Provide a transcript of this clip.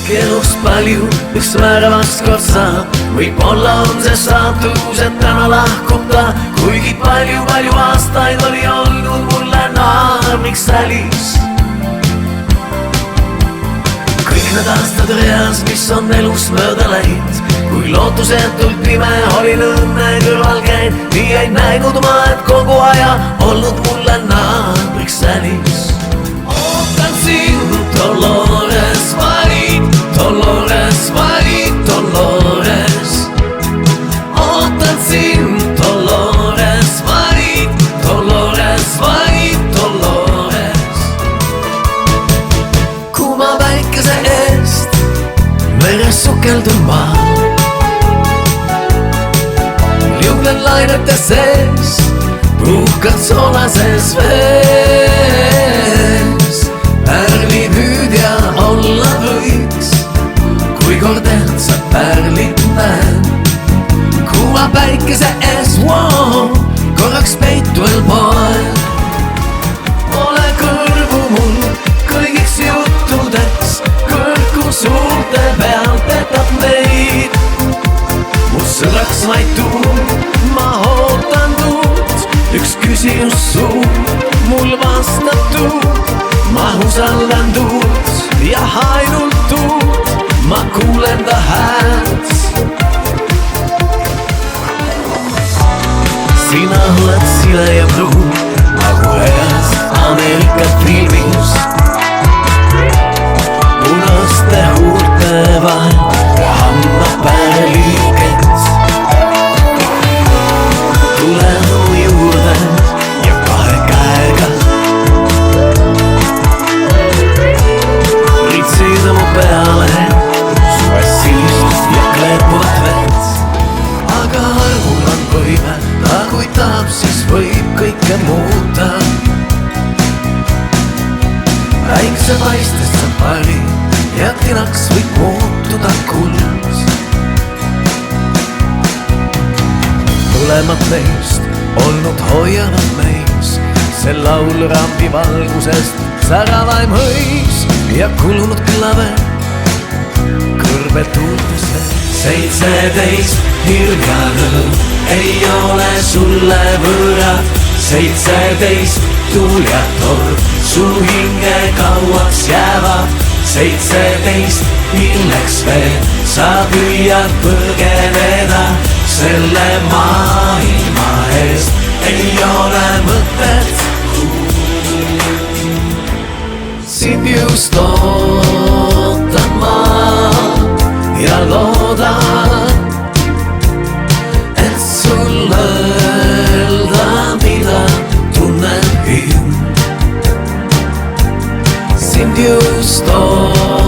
kõike elust palju, üks määravast kord saab. Võib-olla on see saatus, et täna lahkub ta, kuigi palju aastaid oli olnud mulle naarmiks sälis. Kõik need aastad reas, mis on elus mööda läinud, kui lootusetult pime olin õnne kõrval käinud, nii ei näinud ma, et kogu aja olnud mulle naarmiks sälis. Ootan sind, Dolores Varit, Dolores Varit, Dolores. Ootan sind, Dolores Varit, Dolores Varit, Dolores. Kuuma päikese eest meres sukeldun ma, liuglen lainete sees, puhkan soolases vees. Pärlid nüüd ja olla võiks, kui kord end sa pärlid näen. Kuuma päikese ees, korraks peituel poel. Ole kõrvu mul kõigiks juttudeks, kõrgu suurte peal petab meid. Mu sõbraks vaid tuud, ma ootan tuud, üks küsimus suur mul vastab tuud. Ma usaldan tuud ja ainult tuud, ma kuulen ta häält. Sina oled sile ja pruun, nagu ühes Ameerika filmis. Punaste huulte vahel hammab pärlikett. Tule mu juurde ja kahe käega ritsida mu peale suves sinist ja kleepuvat vett. Aga arvul on võime, ta kui tahab, siis võib kõike muuta. Päikse paistest saab pari ja tinaks võib muutuda kuld. Mõlemad meist olnud hoiavad meis, see laul rambi valgusest säravaim hõis ja kulunud klave kõrbe tuultesse. 17 hirm ja rõõm ei ole sulle võõrad, 17 tuul ja torm su hinge kauaks jäävad. 17 milleks veel sa püüad põgeneda, selle maailma eest ei ole mõtet. Sind just ootan ma ja loodan, et sul öelda, mida tunnen hirm. Sind just ootan